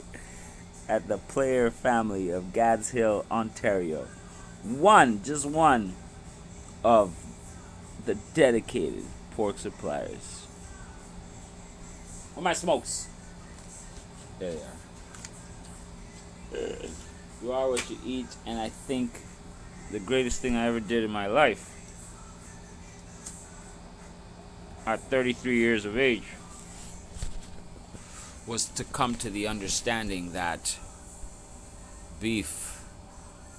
at the player family of Gads Hill, Ontario. Just one of the dedicated pork suppliers. Where are my smokes? There they are. You are what you eat, and I think the greatest thing I ever did in my life at 33 years of age was to come to the understanding that beef,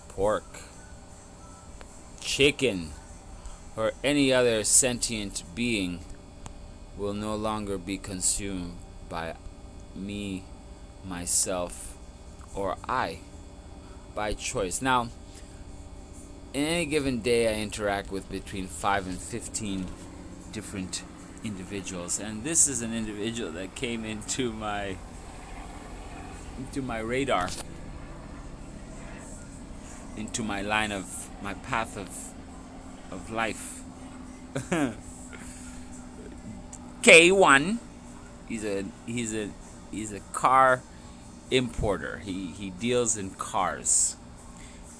pork, chicken, or any other sentient being will no longer be consumed by me, myself, or I, by choice. Now, in any given day, I interact with between 5 and 15 different individuals, and this is an individual that came into my radar, into my line of my path of life. K1. He's a car importer. He deals in cars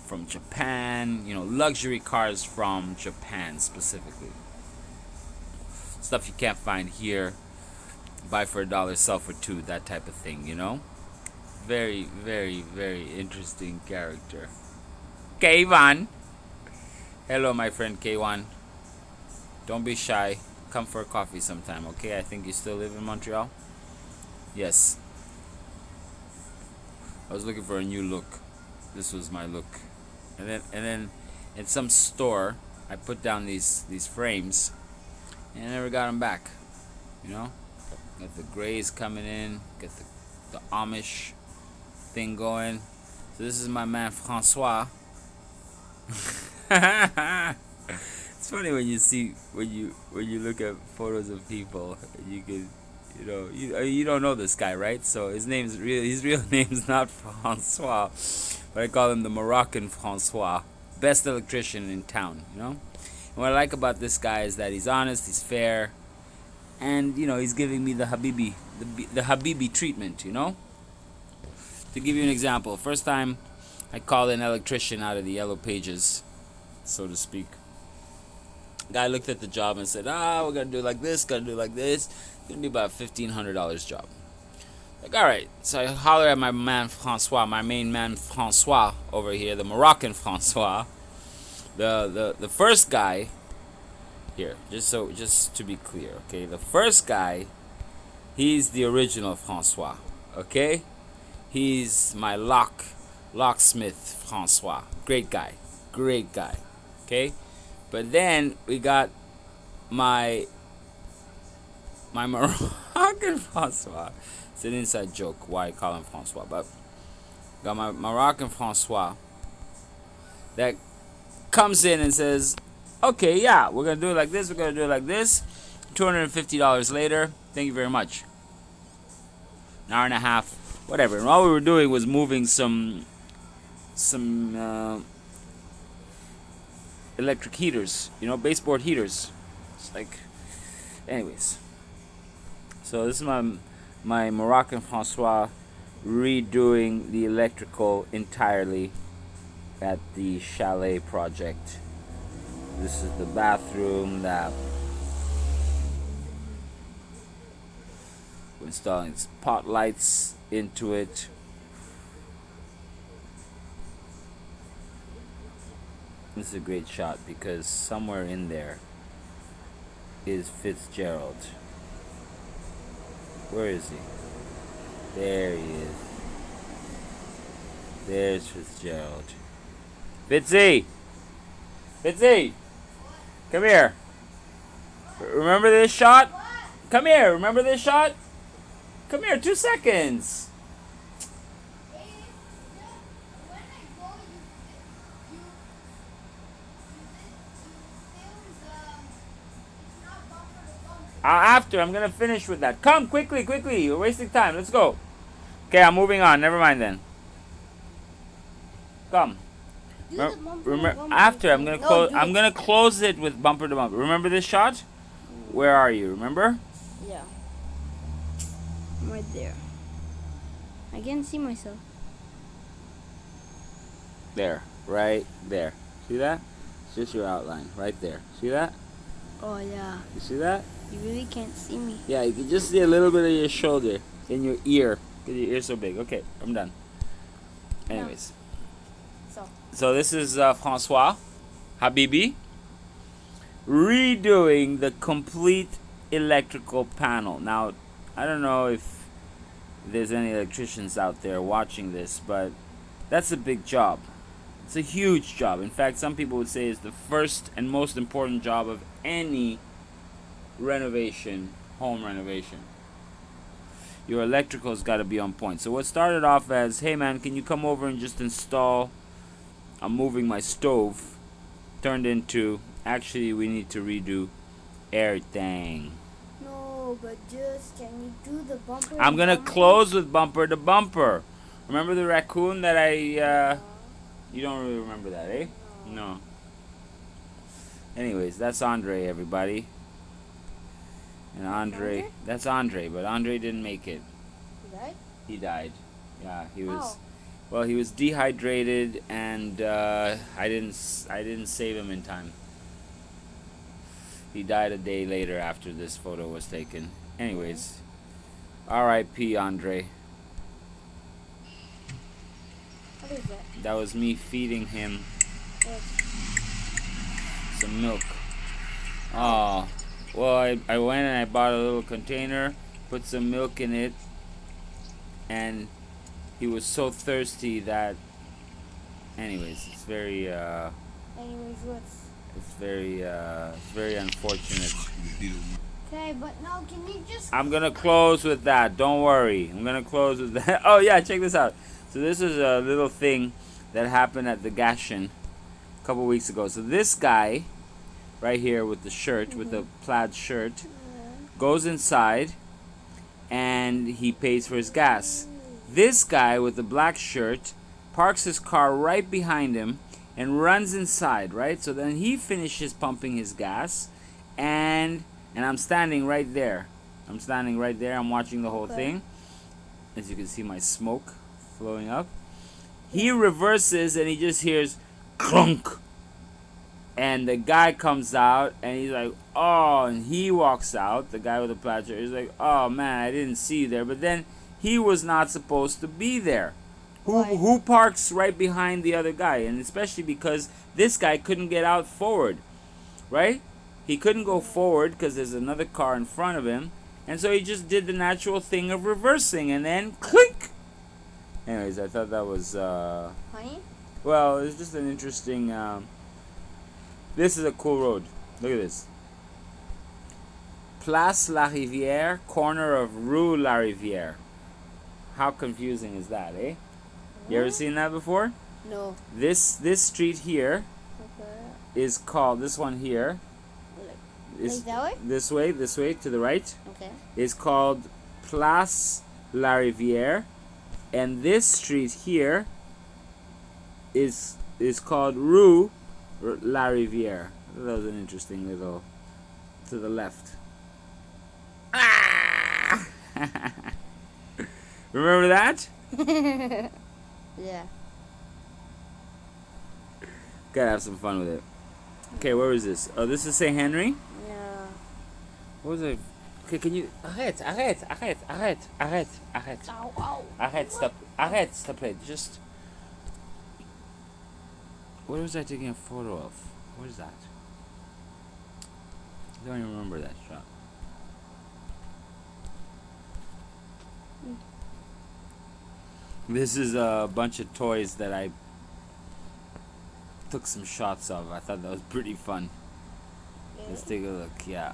from Japan, luxury cars from Japan specifically. Stuff you can't find here. Buy for $1, sell for $2, that type of thing, Very, very, very interesting character. K1. Hello, my friend K1. Don't be shy. Come for a coffee sometime, okay? I think you still live in Montreal? Yes. I was looking for a new look. This was my look. And then in some store, I put down these frames, and I never got them back. Got the grays coming in, got the Amish thing going. So this is my man Francois. It's funny when you look at photos of people, you can you don't know this guy, right? So his real name's not Francois, but I call him the Moroccan Francois, best electrician in town. And what I like about this guy is that he's honest, he's fair, and he's giving me the Habibi treatment. To give you an example, first time I called an electrician out of the yellow pages, so to speak. Guy looked at the job and said, we're gonna do it like this, gonna do it like this. It's gonna be about $1,500 job. Like, all right. So I holler at my man Francois, my main man Francois over here, the Moroccan Francois. The first guy here, just to be clear, okay? The first guy, he's the original Francois, okay? He's my locksmith Francois. Great guy, okay? But then we got my Moroccan Francois. It's an inside joke why I call him Francois, but got my Moroccan Francois that comes in and says, okay, yeah, we're gonna do it like this, we're gonna do it like this. $250 later, thank you very much. An hour and a half, whatever. And all we were doing was moving some electric heaters, baseboard heaters. It's like, anyways. So this is my Moroccan Francois redoing the electrical entirely at the chalet project. This is the bathroom that we're installing pot lights into it. This is a great shot because somewhere in there is Fitzgerald. Where is he? There he is. There's Fitzgerald. Fitzy! Come here. Remember this shot? Come here. Remember this shot? Come here. 2 seconds. After, I'm gonna finish with that. Come, quickly. You're wasting time. Let's go. Okay, I'm moving on. Never mind then. Come. After, I'm gonna close it with bumper to bumper. Remember this shot? Where are you? Remember? Yeah. I'm right there. I can't see myself. There. Right there. See that? It's just your outline. Right there. See that? Oh, yeah. You see that? You really can't see me. Yeah, you can just see a little bit of your shoulder in your ear. Because your ear's so big. Okay, I'm done. Anyways. So this is Francois Habibi redoing the complete electrical panel. Now, I don't know if there's any electricians out there watching this, but that's a big job. It's a huge job. In fact, some people would say it's the first and most important job of any renovation, home renovation. Your electrical's got to be on point. So what started off as, hey man, can you come over and just install, I'm moving my stove, turned into, actually we need to redo everything. No, but just, can you do the bumper? I'm going to close with bumper to bumper. Remember the raccoon that you don't really remember that, eh? No. Anyways, that's Andre, everybody. And Andre, Andre? that's Andre, but Andre didn't make it. He died? He died. Yeah, he was. How? Well, he was dehydrated, and I didn't save him in time. He died a day later after this photo was taken. Anyways, R.I.P. Andre. What is that? That was me feeding him What? some milk. Oh, well, I went and I bought a little container, put some milk in it, and he was so thirsty that, anyways, it's very it's very unfortunate. Okay, but now can you just... I'm gonna close with that, don't worry. I'm gonna close with that. Oh yeah, check this out. So this is a little thing that happened at the Gashion a couple weeks ago. So this guy right here with the shirt, with the plaid shirt, goes inside and he pays for his gas. This guy with the black shirt parks his car right behind him and runs inside, right? So then he finishes pumping his gas, and I'm standing right there. I'm watching the whole thing. As you can see, my smoke flowing up. He reverses and he just hears clunk. And the guy comes out and he's like, oh, and he walks out, the guy with the plaid shirt. He's like, oh man, I didn't see you there. But then he was not supposed to be there. Who parks right behind the other guy? And especially because this guy couldn't get out forward, right? He couldn't go forward because there's another car in front of him. And so he just did the natural thing of reversing and then clink. Anyways, I thought that was, Funny? well, it's just an interesting, this is a cool road. Look at this. Place La Rivière, corner of Rue La Rivière. How confusing is that, eh? You ever seen that before? No. This street here is called, this one here, is Like that way? this way to the right, Okay. is called Place La Rivière, and this street here is called Rue La Rivière. That was an interesting little to the left. Ah! Remember that? Yeah. Gotta have some fun with it. Okay, where is this? Oh, this is St. Henry? Yeah. What was it? Okay, can you... Arrête. Ow, ow. Arrête, stop it. Just... What was I taking a photo of? What is that? I don't even remember that shot. This is a bunch of toys that I took some shots of. I thought that was pretty fun. Let's take a look. Yeah.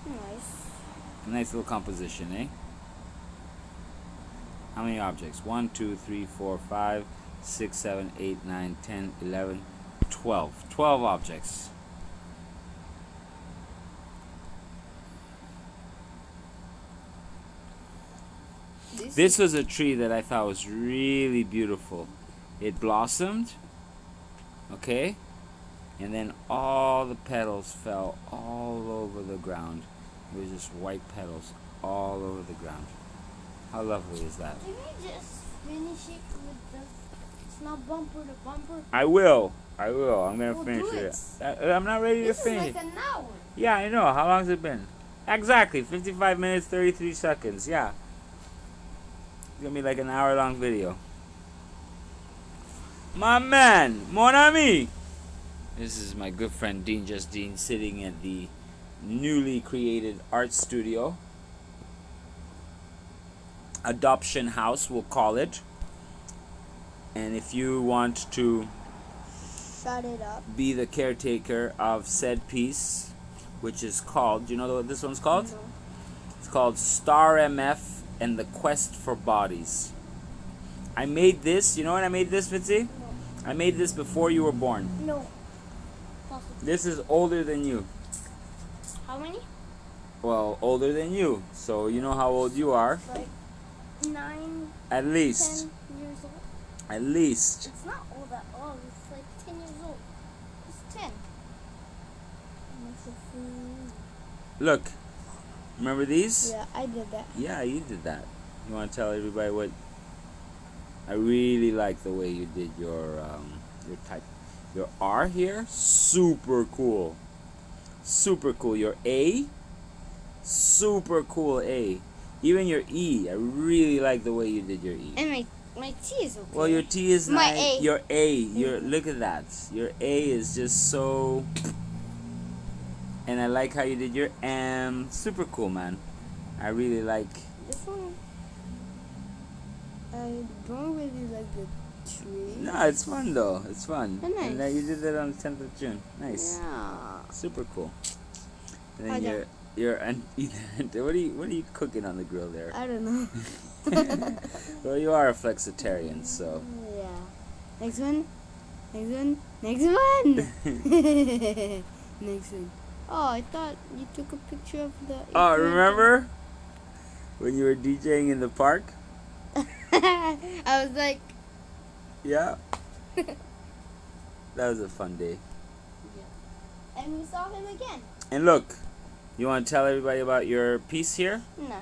Nice. Nice little composition, eh? How many objects? 1, 2, 3, 4, 5, 6, 7, 8, 9, 10, 11, 12. 12 objects. This was a tree that I thought was really beautiful. It blossomed, okay? And then all the petals fell all over the ground. It was just white petals all over the ground. How lovely is that? Can you just finish it with the... It's not bumper to bumper. I will. I'm gonna Well, finish do it. it. I'm not ready This to finish is like an hour. Yeah, I know. How long has it been? Exactly. 55 minutes, 33 seconds. Yeah. It's gonna be like an hour-long video. My man, mon ami. This is my good friend Dean Justine sitting at the newly created art studio. Adoption house, we'll call it. And if you want to Shut it up. be the caretaker of said piece, which is called, do you know what this one's called? No. It's called Star MF and the Quest for Bodies. I made this, you know when I made this, Fitzy? No. I made this before you were born. No. Possible. This is older than you. How many? Well, older than you. So you know how old you are. Like 9, At least. 10 years old. At least. It's not all that old. It's like 10 years old. It's 10. Look. Remember these? Yeah, I did that. Yeah, you did that. You want to tell everybody what? I really like the way you did your type. Your R here, super cool. Super cool. Your A, super cool A. Even your E, I really like the way you did your E. And my T is okay. Well, your T is My nice. A. Your A, your look at that. Your A is just so. And I like how you did your M. Super cool, man. I really like. This one, I don't really like the tree. No, it's fun though. It's fun. Oh, nice. And you did that on the 10th of June. Nice. Yeah. Super cool. And then Okay. what are you cooking on the grill there? I don't know. Well, you are a flexitarian, so. Yeah. Next one. Next one. Next one. Next one. Oh, I thought you took a picture of the. Oh, remember when you were DJing in the park? I was like. Yeah. That was a fun day. Yeah. And we saw him again. And look, you want to tell everybody about your piece here? No.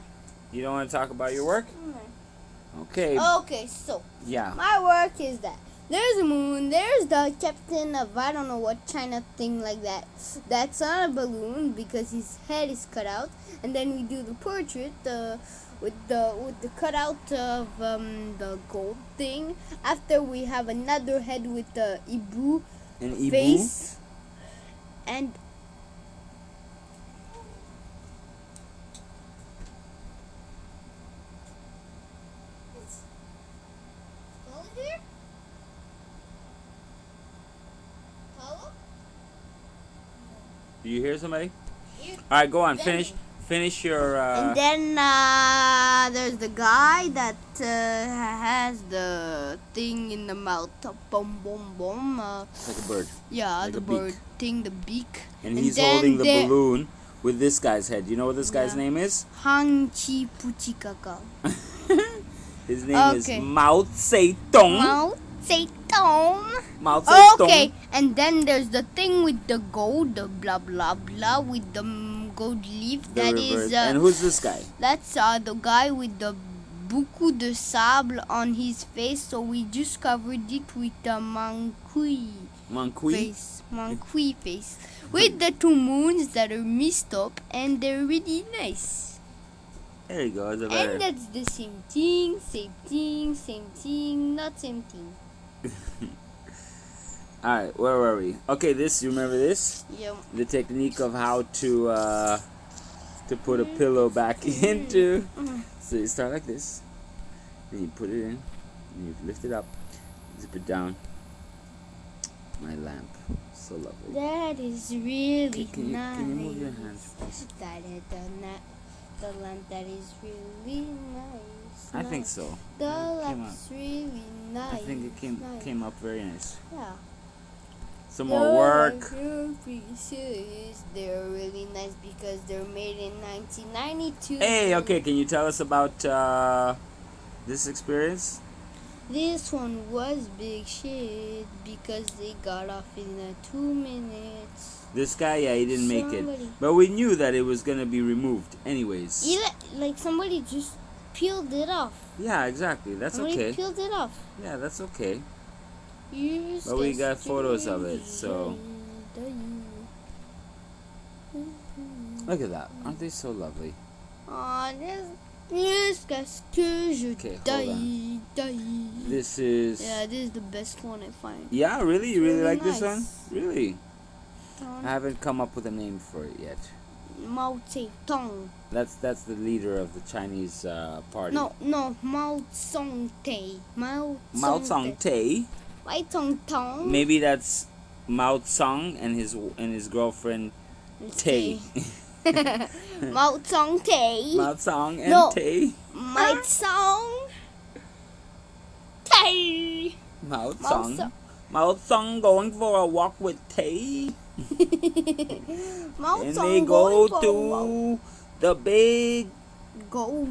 You don't want to talk about your work? No. Okay. Okay, so Yeah. my work is that there's a moon, there's the captain of I don't know what China thing like that. That's on a balloon because his head is cut out, and then we do the portrait with the cutout of the gold thing. After we have another head with the Ibu An Ibu? face, and here. Hello? Do you hear somebody? You- All right, go on. Benny. Finish your. And then there's the guy that has the thing in the mouth, boom, boom, boom. Like a bird. Yeah, Like the a bird beak. thing, the beak. And he's then holding the there- balloon with this guy's head. You know what this guy's Yeah. name is? Hang Chi Puchi Kaka. His name is Okay. Mao Zedong. Mao Zedong. Mao Zedong. Okay, and then there's the thing with the gold, the blah blah blah with the gold leaf. The That reverse. is And who's this guy? that's the guy with the beaucoup de sable on his face. So we just covered it with the manqui Mancui. face, manqui face, with the two moons that are mixed up, and they're really nice. There you go. It's a And better. that's the same thing, same thing, same thing, not same thing. All right, where were we? Okay, this. You remember this? Yeah. The technique of how to put a pillow back into. So you start like this, then you put it in, and you lift it up, zip it down. My lamp, so lovely. That is really Can nice. you move your hands, please? That is the lamp that is really nice. I think nice. so. The It came lamp's really nice. I think it nice. came up very nice. Yeah. Some more work. Your pieces, they're really nice because they're made in 1992. Hey, okay, can you tell us about this experience? This one was big shit because they got off in 2 minutes. This guy, yeah, he didn't make it. Somebody- But we knew that it was going to be removed anyways. Like somebody just peeled it off. Yeah, exactly. That's Somebody okay. peeled it off. Yeah, that's okay. You But we got photos of it, so- Look at that. Aren't they so lovely? Oh, jusqu'à ce que je Okay, hold die. This is... Yeah, this is the best one I find. Yeah, really? You really Really like this one? nice. Really? I haven't come up with a name for it yet. Mao Zedong. That's the leader of the Chinese party. No, Mao Zedong. Mao Zedong. Mao Zedong. Maybe that's Mao Zedong and his girlfriend Tay. Mao Zedong. Mao Zedong and No. Tay. Mao Zedong. Tay. Mao Mao Zedong. Mao Zedong going for a walk with Tay. Mao And Zedong they go going for a to the big Go.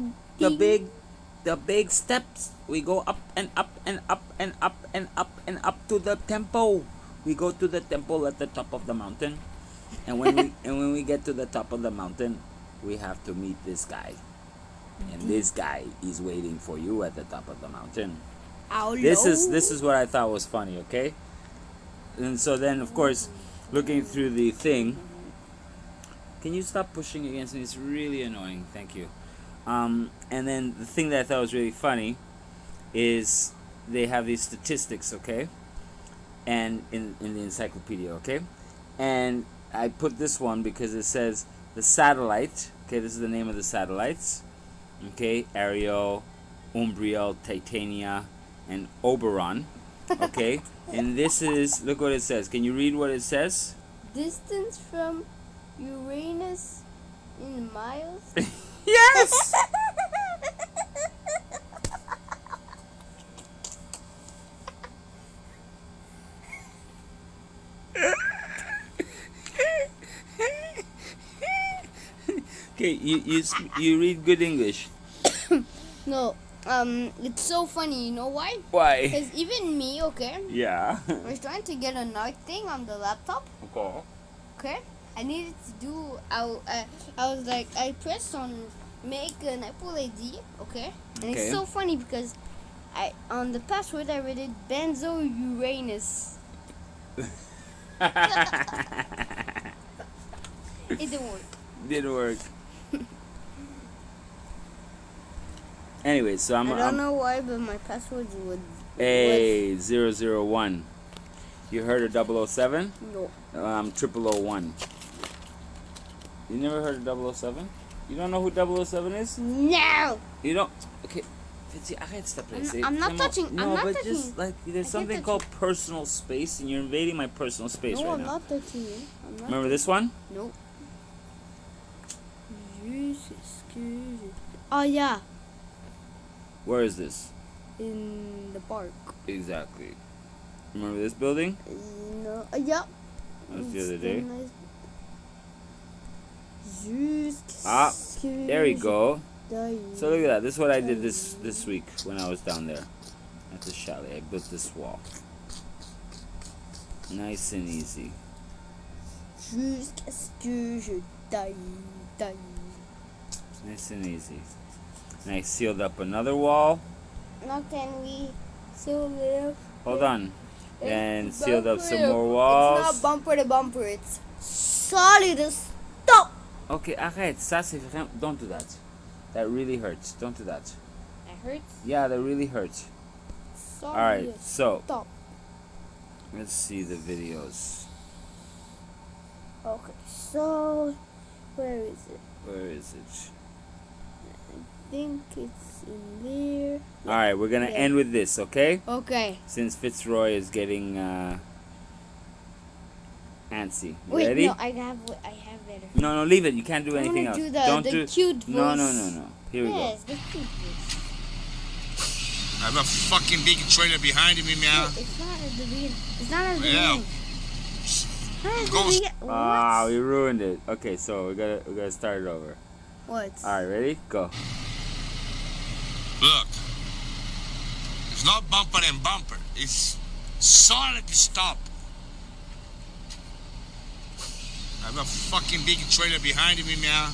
the big steps. We go up and up and up and up and up and up to the temple. We go to the temple at the top of the mountain. And when we get to the top of the mountain, we have to meet this guy. And this guy is waiting for you at the top of the mountain. This is what I thought was funny, okay? And so then, of course, looking through the thing, can you stop pushing against me? It's really annoying. Thank you. And then the thing that I thought was really funny is they have these statistics, okay? And in the encyclopedia, okay? And I put this one because it says the satellite, okay, this is the name of the satellites, okay? Ariel, Umbriel, Titania, and Oberon, okay? And this is, look what it says. Can you read what it says? Distance from Uranus in miles. Yes! Okay, you read good English. No, it's so funny. You know why? Why? Because even me, okay, Yeah. I was trying to get a night thing on the laptop. Okay. Okay, I needed to do. I was like, I pressed on make an Apple ID. Okay, and Okay. it's so funny because on the password I read it Benzo Uranus. It didn't work. Didn't work. Anyway, so I don't know why, but my password would. A001. You heard of 007? No. 0001. You never heard of 007? You don't know who 007 is? No. You don't? Okay. Fitzy, arrête s'il te plaît. I'm not touching. No, I'm not but touching. just like there's I something can't called personal space, and you're invading my personal space No, right I'm now. not touching it. I'm not. Remember this one? No. Oh yeah, Where is this? in the park. Exactly. Remember this building? No. Yeah. That was the other day. Ah, There you go. So look at that. This is what I did this week when I was down there at the chalet. I built this wall. Nice and easy. Jusqu'à ce que je die. Nice and easy. And I sealed up another wall. Now can we seal it? Hold on. And It's sealed up some more It's walls. not bumper to bumper. It's solid as stop. Okay, arrête. Ça c'est vraiment... Don't do that. That really hurts. Don't do that. That hurts. Yeah, that really hurts. Solid Alright, as so stop. let's see the videos. Okay, so where is it? Where is it? I think it's in there. Alright, we're gonna Yeah. end with this, okay? Okay. Since Fitzroy is getting antsy. You Wait, ready? no, I have better. No, leave it. You can't do I anything wanna else. do Don't the do cute voice. No. Here we Yes, the cute voice. I have a fucking big trailer behind me, No, man. it's not at the beginning. It's not at the Yeah. beginning. Not at the Goes- beginning. go. What? Ah, we ruined it. Okay, so we gotta start it over. What? Alright, ready? Go. Look, it's not bumper and bumper. It's solid stop. I have a fucking big trailer behind me, man.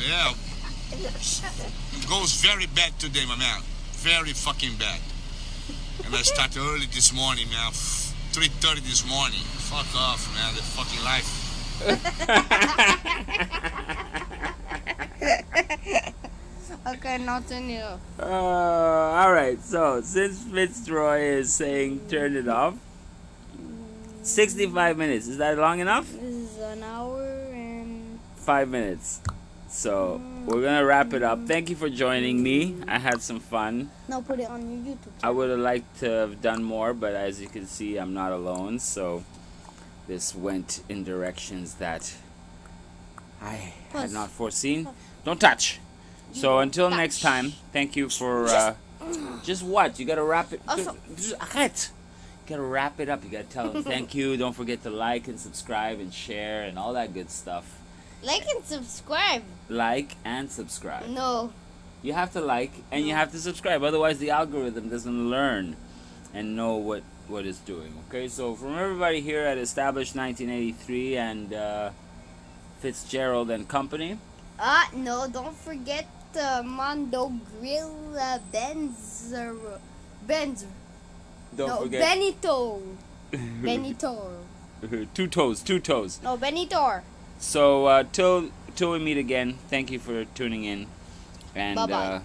Yeah. It goes very bad today, my man. Very fucking bad. And I started early this morning, man. 3:30 this morning. Fuck off, man. The fucking life. Okay, not enough. Alright, so since Fitzroy is saying turn it off, 65 minutes. Is that long enough? This is an hour and 5 minutes. So we're gonna wrap it up. Thank you for joining me. I had some fun. now put it on your YouTube. I would have liked to have done more, but as you can see, I'm not alone. So this went in directions that I had Pause. not foreseen. Don't touch. So until next time, thank you for just what? You gotta wrap it. Also- Just, arrête. You gotta wrap it up. You gotta tell them thank you. Don't forget to like and subscribe and share and all that good stuff. Like and subscribe. Like and subscribe. No. You have to like and you have to subscribe. Otherwise, the algorithm doesn't learn and know what what it's doing. Okay, so from everybody here at Established 1983 and Fitzgerald and Company. No, don't forget Mondo Grill Benz. Don't No, forget Benito. Benito. two toes. No, Benito. So till we meet again, thank you for tuning in. And Bye-bye.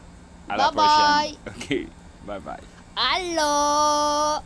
a la Bye-bye. próxima. Okay, bye bye. Hello.